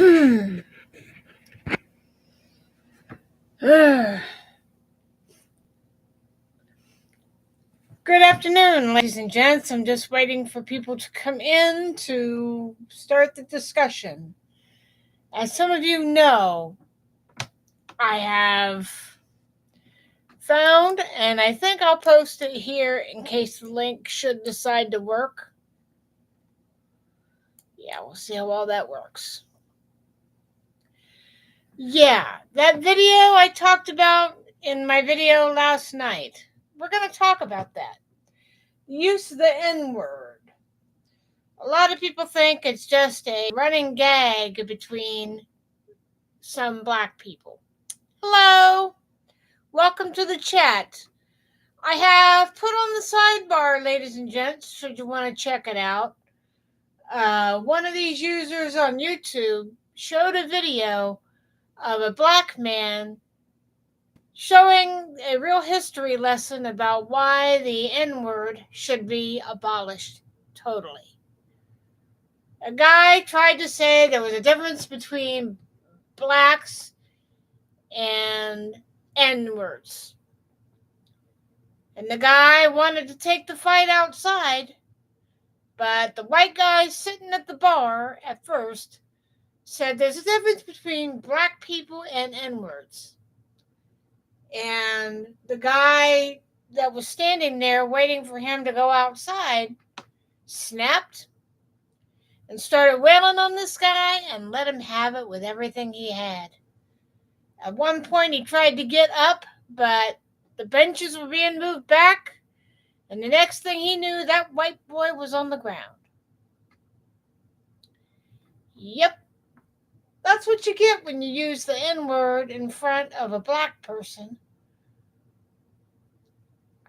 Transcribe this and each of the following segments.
Good afternoon, ladies and gents. I'm just waiting for people to come in to start the discussion. As some of you know, I have found, and I think I'll post it here in case the link should decide to work. Yeah, we'll see how all that works. Yeah, that video I talked about in my video last night. We're going to talk about that. Use the N-word. A lot of people think it's just a running gag between some black people. Hello, welcome to the chat. I have put on the sidebar, ladies and gents, should you want to check it out. One of these users on YouTube showed a video of a black man showing a real history lesson about why the N-word should be abolished totally. A guy tried to say there was a difference between blacks and N-words. And the guy wanted to take the fight outside, but the white guy sitting at the bar at first said there's a difference between black people and N-words. And the guy that was standing there waiting for him to go outside snapped and started wailing on this guy and let him have it with everything he had. At one point, he tried to get up, but the benches were being moved back, and the next thing he knew, that white boy was on the ground. Yep, that's what you get when you use the N-word in front of a black person.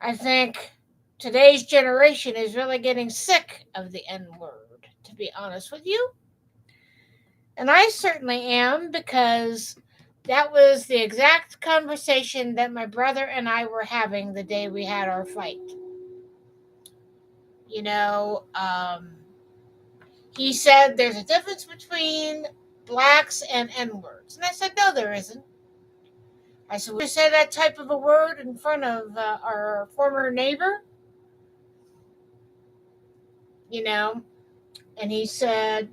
I think today's generation is really getting sick of the N-word, to be honest with you. And I certainly am, because that was the exact conversation that my brother and I were having the day we had our fight. You know, he said there's a difference between blacks and N-words. And I said, no, there isn't. I said, would you say that type of a word in front of our former neighbor? You know, and he said,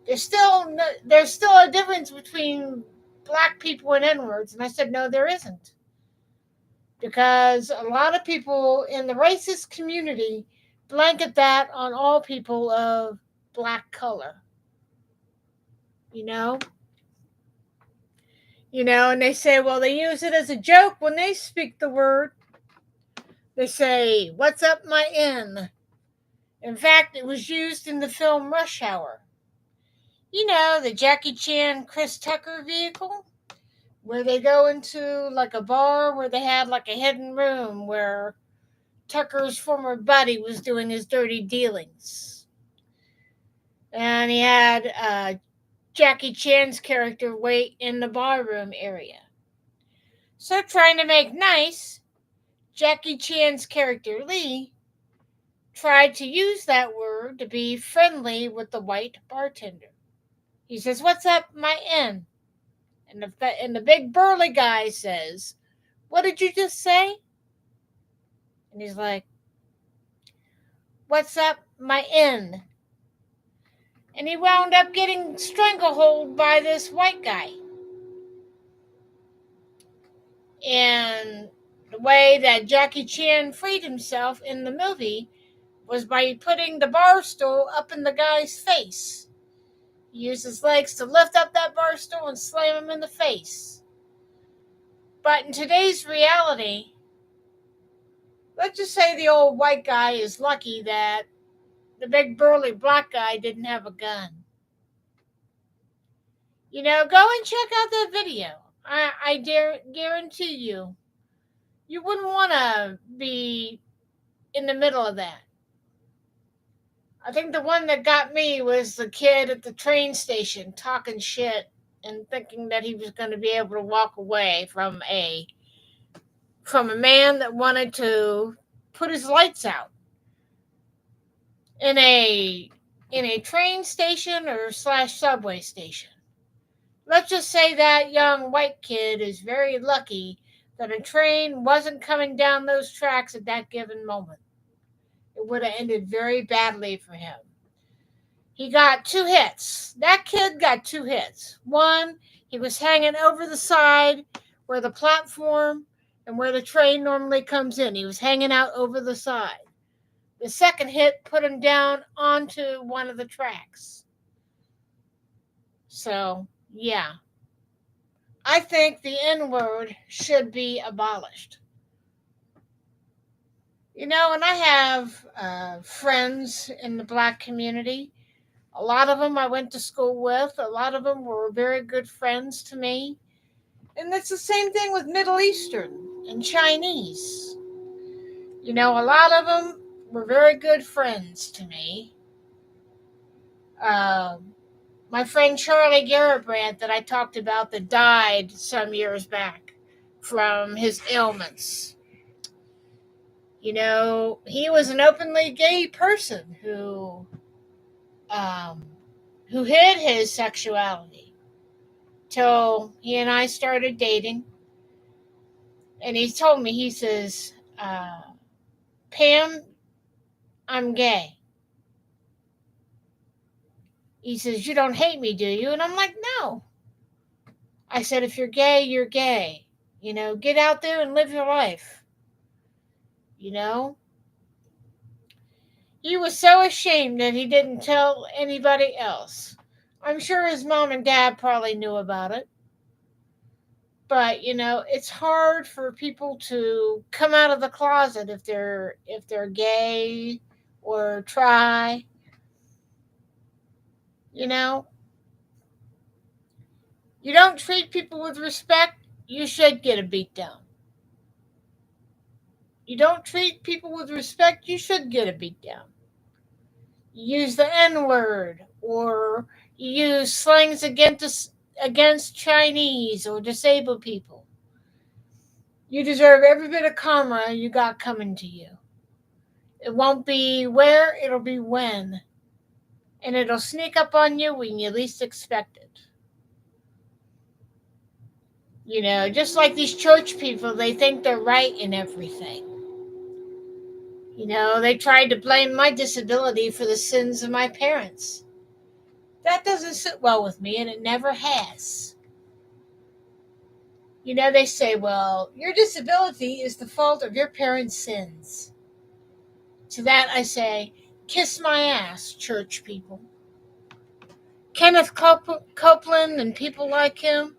there's still a difference between black people and N-words. And I said, no, there isn't. Because a lot of people in the racist community blanket that on all people of black color. You know, and they say, well, they use it as a joke when they speak the word. They say, what's up my N? In fact, it was used in the film Rush Hour. You know, the Jackie Chan, Chris Tucker vehicle, where they go into like a bar where they had like a hidden room where Tucker's former buddy was doing his dirty dealings. And he had Jackie Chan's character wait in the barroom area. So trying to make nice, Jackie Chan's character Lee tried to use that word to be friendly with the white bartender. He says, what's up my N? And the big burly guy says, what did you just say? And he's like, what's up my N? And he wound up getting stranglehold by this white guy. And the way that Jackie Chan freed himself in the movie was by putting the bar stool up in the guy's face. He used his legs to lift up that bar stool and slam him in the face. But in today's reality, let's just say the old white guy is lucky that the big burly black guy didn't have a gun. You know, go and check out that video. I guarantee you wouldn't want to be in the middle of that. I think the one that got me was the kid at the train station talking shit and thinking that he was going to be able to walk away from a man that wanted to put his lights out in a in a train station or slash subway station. Let's just say that young white kid is very lucky that a train wasn't coming down those tracks at that given moment. It would have ended very badly for him. He got 2 hits. That kid got 2 hits. One, he was hanging over the side where the platform and where the train normally comes in. He was hanging out over the side. The second hit put him down onto one of the tracks. So, yeah. I think the N word should be abolished. And I have friends in the black community. A lot of them I went to school with. A lot of them were very good friends to me. And it's the same thing with Middle Eastern and Chinese. A lot of them were very good friends to me. My friend Charlie Garibrandt that I talked about that died some years back from his ailments. He was an openly gay person who hid his sexuality till he and I started dating. And he told me, he says, Pam, I'm gay. He says, you don't hate me, do you? And I'm like, no. I said, if you're gay, you're gay. Get out there and live your life. He was so ashamed that he didn't tell anybody else. I'm sure his mom and dad probably knew about it. But, it's hard for people to come out of the closet if they're gay or try. You don't treat people with respect, you should get a beat down. You don't treat people with respect, you should get a beat down. You use the N-word, or you use slangs against Chinese or disabled people. You deserve every bit of karma you got coming to you. It won't be where, it'll be when. And it'll sneak up on you when you least expect it. Just like these church people, they think they're right in everything. They tried to blame my disability for the sins of my parents. That doesn't sit well with me, and it never has. They say, well, your disability is the fault of your parents' sins. To that I say, kiss my ass, church people. Kenneth Copeland and people like him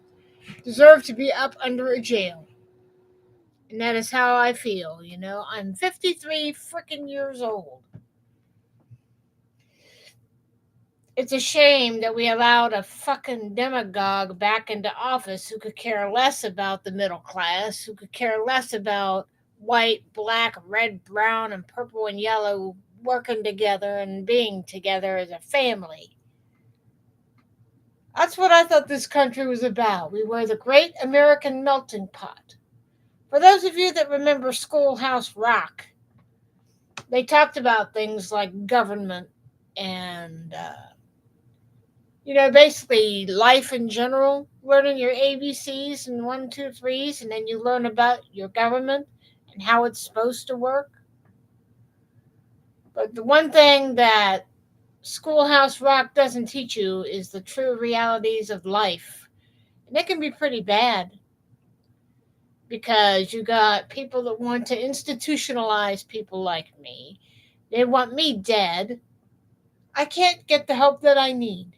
deserve to be up under a jail. And that is how I feel, I'm 53 freaking years old. It's a shame that we allowed a fucking demagogue back into office who could care less about the middle class, who could care less about white, black, red, brown, and purple and yellow working together and being together as a family. That's what I thought this country was about. We were the great American melting pot. For those of you that remember Schoolhouse Rock, they talked about things like government and, basically life in general, learning your ABCs and 1, 2, 3s, and then you learn about your government and how it's supposed to work. But the one thing that Schoolhouse Rock doesn't teach you is the true realities of life. And it can be pretty bad because you got people that want to institutionalize people like me. They want me dead. I can't get the help that I need.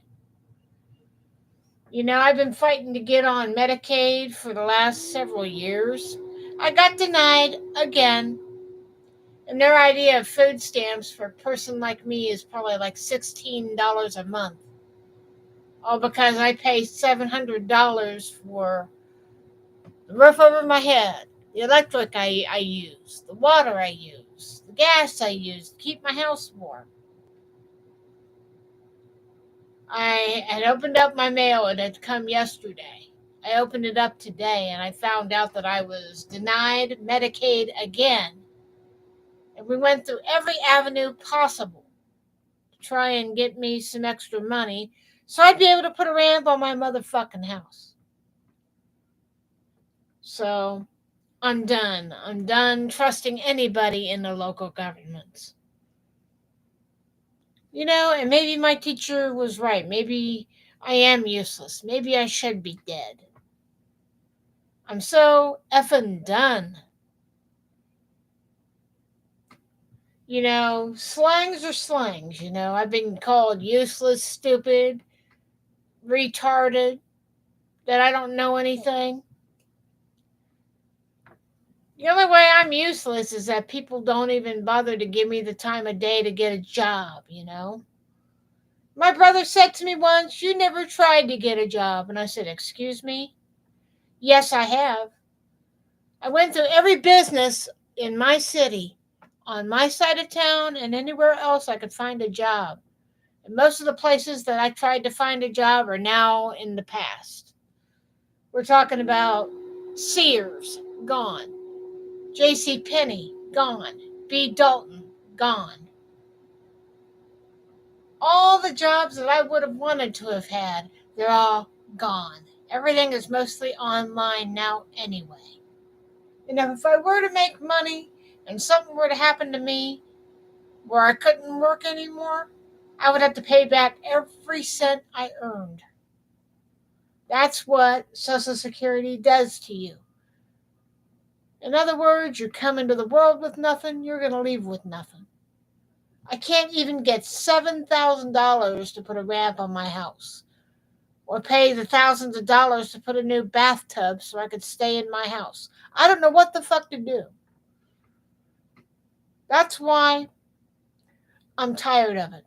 I've been fighting to get on Medicaid for the last several years. I got denied again. And their idea of food stamps for a person like me is probably like $16 a month. All because I pay $700 for the roof over my head, the electric I use, the water I use, the gas I use to keep my house warm. I had opened up my mail. It had come yesterday. I opened it up today and I found out that I was denied Medicaid again. And we went through every avenue possible to try and get me some extra money so I'd be able to put a ramp on my motherfucking house. So I'm done. I'm done trusting anybody in the local governments. And maybe my teacher was right. Maybe I am useless. Maybe I should be dead. I'm so effing done. Slangs are slangs. I've been called useless, stupid, retarded, that I don't know anything. The only way I'm useless is that people don't even bother to give me the time of day to get a job. My brother said to me once, "You never tried to get a job." And I said, "Excuse me?" "Yes, I have. I went through every business in my city, on my side of town, and anywhere else I could find a job. And most of the places that I tried to find a job are now in the past. We're talking about Sears, gone. J.C. Penney, gone. B. Dalton, gone. All the jobs that I would have wanted to have had, they're all gone. Everything is mostly online now anyway. If I were to make money and something were to happen to me where I couldn't work anymore, I would have to pay back every cent I earned. That's what Social Security does to you. In other words, you come into the world with nothing, you're going to leave with nothing. I can't even get $7,000 to put a ramp on my house, or pay the thousands of dollars to put a new bathtub so I could stay in my house. I don't know what the fuck to do. That's why I'm tired of it.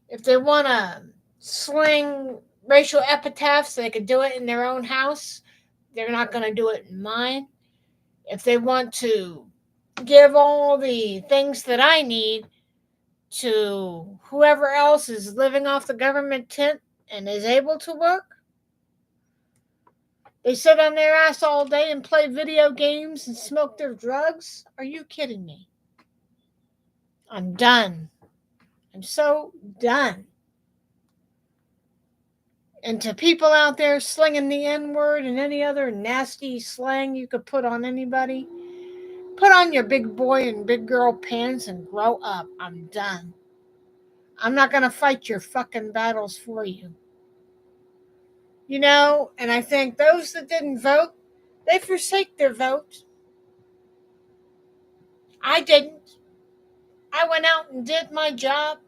If they want to sling racial epitaphs, they could do it in their own house. They're not going to do it in mine. If they want to give all the things that I need to whoever else is living off the government tent and is able to work, they sit on their ass all day and play video games and smoke their drugs? Are you kidding me? I'm done. I'm so done. And to people out there slinging the N-word and any other nasty slang you could put on anybody, put on your big boy and big girl pants and grow up. I'm done. I'm not going to fight your fucking battles for you. And I think those that didn't vote, they forsake their vote. I didn't. I went out and did my job.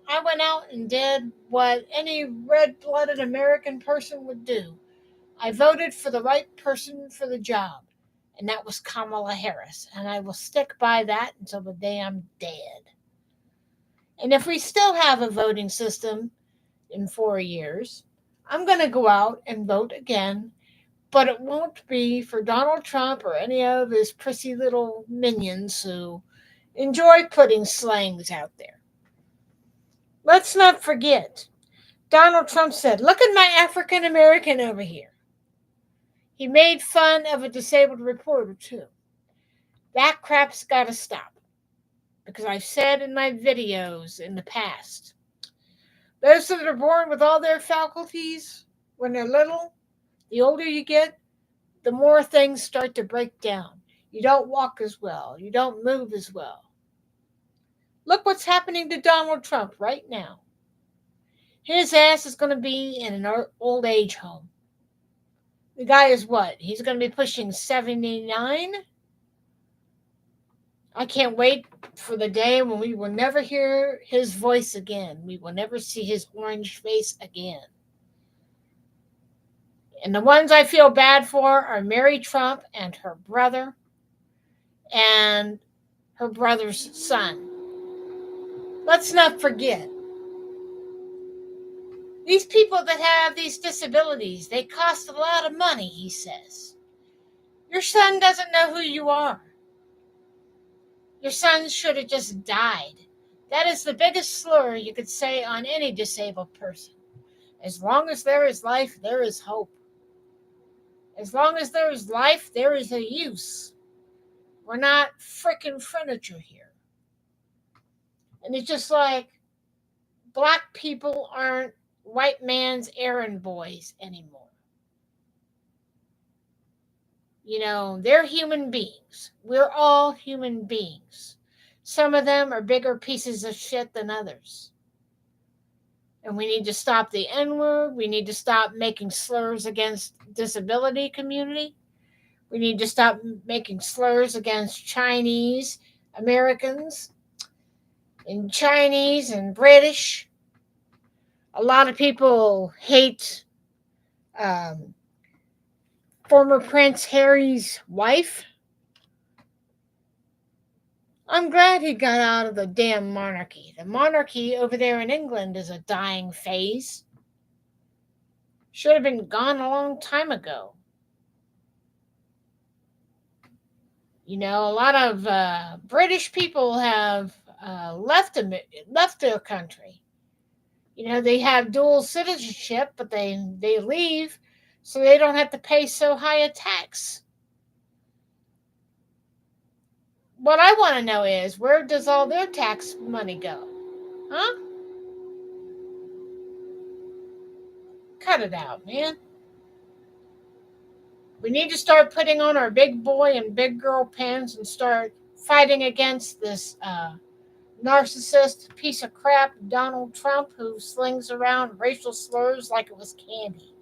I went out and did what any red-blooded American person would do. I voted for the right person for the job, and that was Kamala Harris, and I will stick by that until the day I'm dead. And if we still have a voting system in 4 years, I'm going to go out and vote again, but it won't be for Donald Trump or any of his prissy little minions who enjoy putting slangs out there. Let's not forget, Donald Trump said, "Look at my African American over here." He made fun of a disabled reporter, too. That crap's got to stop. Because I've said in my videos in the past, those that are born with all their faculties when they're little, the older you get, the more things start to break down. You don't walk as well. You don't move as well. Look what's happening to Donald Trump right now. His ass is going to be in an old age home. The guy is what? He's going to be pushing 79? I can't wait for the day when we will never hear his voice again. We will never see his orange face again. And the ones I feel bad for are Mary Trump and her brother and her brother's son. Let's not forget, these people that have these disabilities, they cost a lot of money, he says. Your son doesn't know who you are. Your son should have just died. That is the biggest slur you could say on any disabled person. As long as there is life, there is hope. As long as there is life, there is a use. We're not frickin' furniture here. And it's just like black people aren't white man's errand boys anymore. They're human beings. We're all human beings. Some of them are bigger pieces of shit than others. And we need to stop the N-word. We need to stop making slurs against disability community. We need to stop making slurs against Chinese Americans and Chinese and British. A lot of people hate former Prince Harry's wife. I'm glad he got out of the damn monarchy. The monarchy over there in England is a dying phase. Should have been gone a long time ago. A lot of British people have left their country. They have dual citizenship, but they leave so they don't have to pay so high a tax. What I want to know is, where does all their tax money go? Huh? Cut it out, man. We need to start putting on our big boy and big girl pants and start fighting against this narcissist piece of crap, Donald Trump, who slings around racial slurs like it was candy.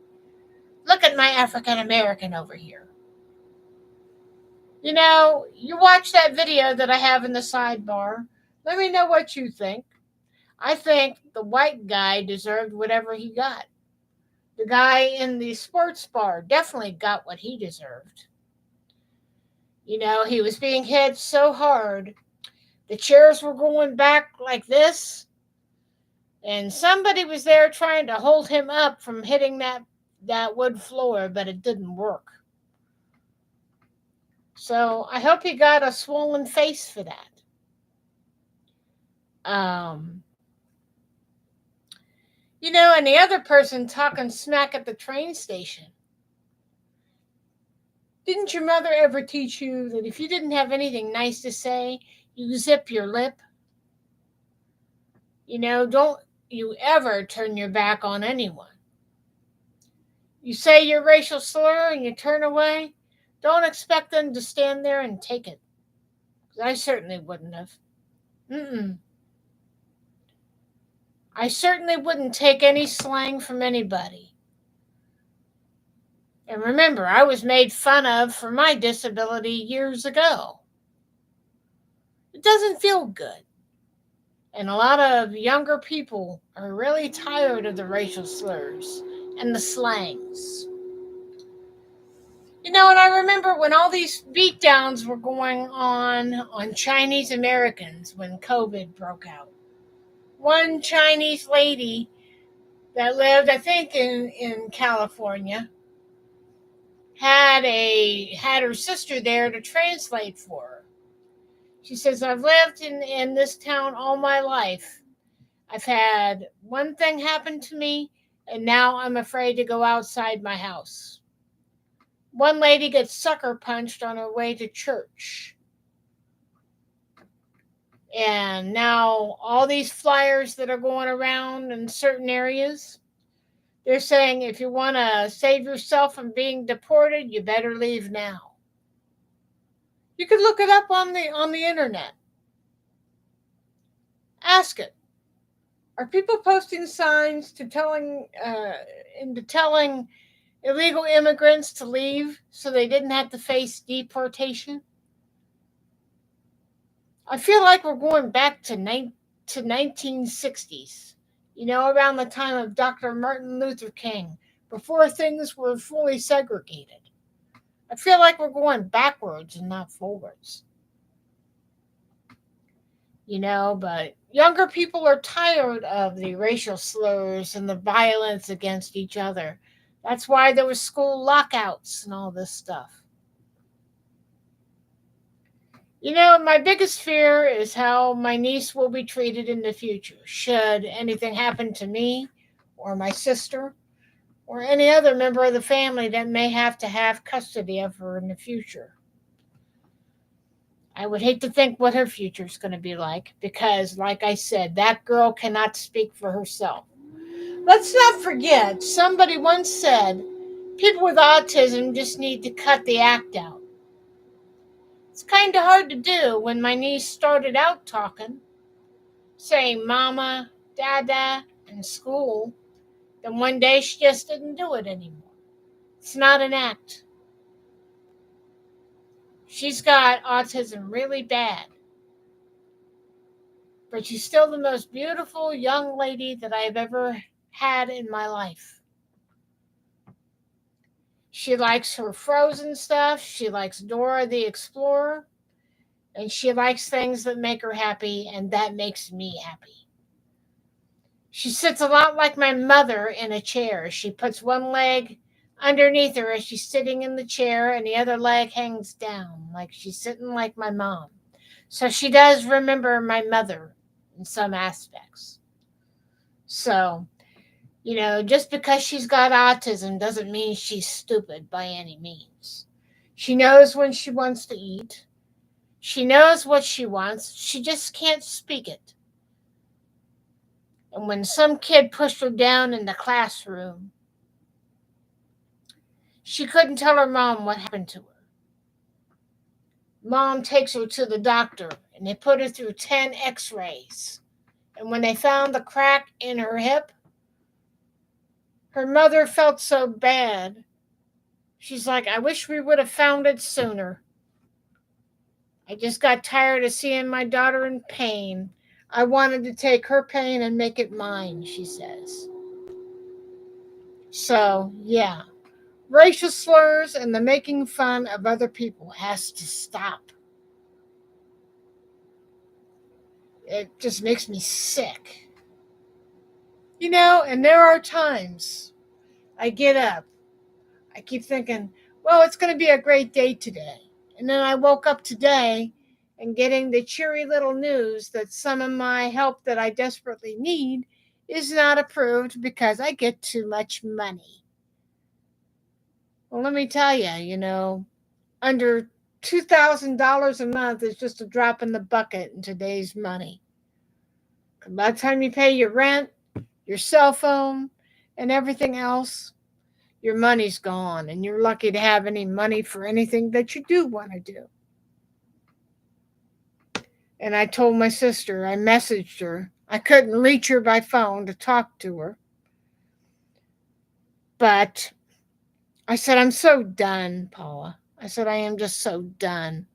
Look at my African American over here. You watch that video that I have in the sidebar. Let me know what you think. I think the white guy deserved whatever he got. The guy in the sports bar definitely got what he deserved. He was being hit so hard. The chairs were going back like this. And somebody was there trying to hold him up from hitting that wood floor, but it didn't work. So I hope he got a swollen face for that. And the other person talking smack at the train station. Didn't your mother ever teach you that if you didn't have anything nice to say, you zip your lip? Don't you ever turn your back on anyone. You say your racial slur and you turn away, don't expect them to stand there and take it. I certainly wouldn't have. I certainly wouldn't take any slang from anybody. And remember, I was made fun of for my disability years ago. It doesn't feel good. And a lot of younger people are really tired of the racial slurs and the slangs. And I remember when all these beatdowns were going on Chinese Americans when COVID broke out. One Chinese lady that lived, I think, in California had her sister there to translate for her. She says, I've lived in this town all my life. I've had one thing happen to me, and now I'm afraid to go outside my house. One lady gets sucker punched on her way to church. And now all these flyers that are going around in certain areas, they're saying if you want to save yourself from being deported, you better leave now. You could look it up on the internet. Ask it. Are people posting signs telling illegal immigrants to leave so they didn't have to face deportation? I feel like we're going back to 1960s, around the time of Dr. Martin Luther King, before things were fully segregated. I feel like we're going backwards and not forwards. But younger people are tired of the racial slurs and the violence against each other. That's why there were school lockouts and all this stuff. My biggest fear is how my niece will be treated in the future, should anything happen to me or my sister or any other member of the family that may have to have custody of her in the future. I would hate to think what her future is going to be like because, like I said, that girl cannot speak for herself. Let's not forget, somebody once said people with autism just need to cut the act out. It's kind of hard to do when my niece started out talking, saying mama, dada, in school. Then one day she just didn't do it anymore. It's not an act. She's got autism really bad. But she's still the most beautiful young lady that I've ever had in my life. She likes her Frozen stuff. She likes Dora the Explorer. And she likes things that make her happy, and that makes me happy. She sits a lot like my mother in a chair. She puts one leg underneath her as she's sitting in the chair, and the other leg hangs down, like she's sitting like my mom. So she does remember my mother in some aspects. So, just because she's got autism doesn't mean she's stupid by any means. She knows when she wants to eat. She knows what she wants. She just can't speak it. And when some kid pushed her down in the classroom, she couldn't tell her mom what happened to her. Mom takes her to the doctor, and they put her through 10 x-rays. And when they found the crack in her hip, her mother felt so bad. She's like, I wish we would have found it sooner. I just got tired of seeing my daughter in pain. I wanted to take her pain and make it mine, she says. So, yeah, racial slurs and the making fun of other people has to stop. It just makes me sick. And there are times I get up, I keep thinking, well, it's going to be a great day today. And then I woke up today and getting the cheery little news that some of my help that I desperately need is not approved because I get too much money. Well, let me tell you, under $2,000 a month is just a drop in the bucket in today's money. By the time you pay your rent, your cell phone, and everything else, your money's gone, and you're lucky to have any money for anything that you do want to do. And I told my sister, I messaged her. I couldn't reach her by phone to talk to her. But I said, I'm so done, Paula. I said, I am just so done.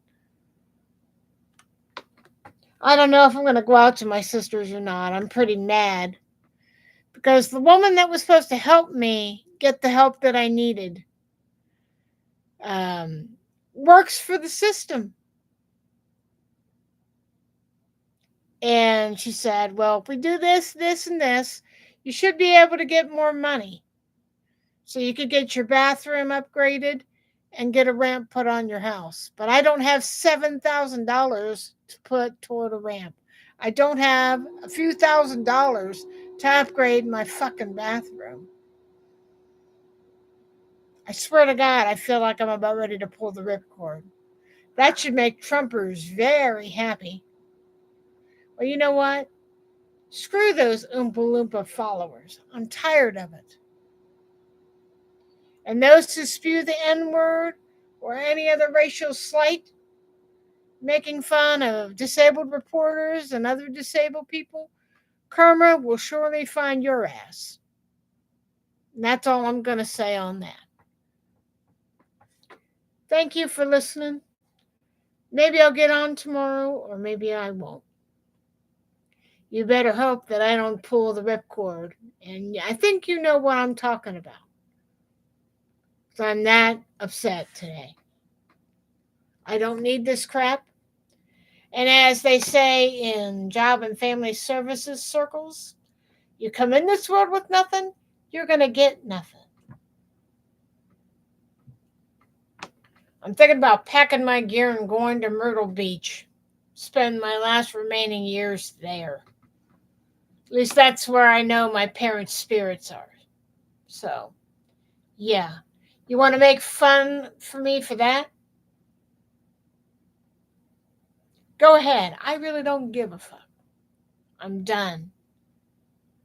I don't know if I'm going to go out to my sister's or not. I'm pretty mad. Because the woman that was supposed to help me get the help that I needed works for the system. And she said, well, if we do this, this, and this, you should be able to get more money. So you could get your bathroom upgraded and get a ramp put on your house. But I don't have $7,000 to put toward a ramp. I don't have a few $1,000s to upgrade my fucking bathroom. I swear to God, I feel like I'm about ready to pull the ripcord. That should make Trumpers very happy. Well, you know what? Screw those Oompa Loompa followers. I'm tired of it. And those who spew the N-word or any other racial slight, making fun of disabled reporters and other disabled people, karma will surely find your ass. And that's all I'm going to say on that. Thank you for listening. Maybe I'll get on tomorrow, or maybe I won't. You better hope that I don't pull the ripcord. And I think you know what I'm talking about. So I'm that upset today. I don't need this crap. And as they say in job and family services circles, you come in this world with nothing, you're going to get nothing. I'm thinking about packing my gear and going to Myrtle Beach. Spend my last remaining years there. At least that's where I know my parents' spirits are. So, yeah. You want to make fun for me for that? Go ahead. I really don't give a fuck. I'm done.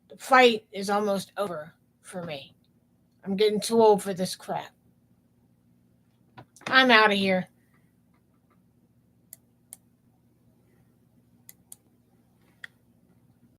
The fight is almost over for me. I'm getting too old for this crap. I'm out of here.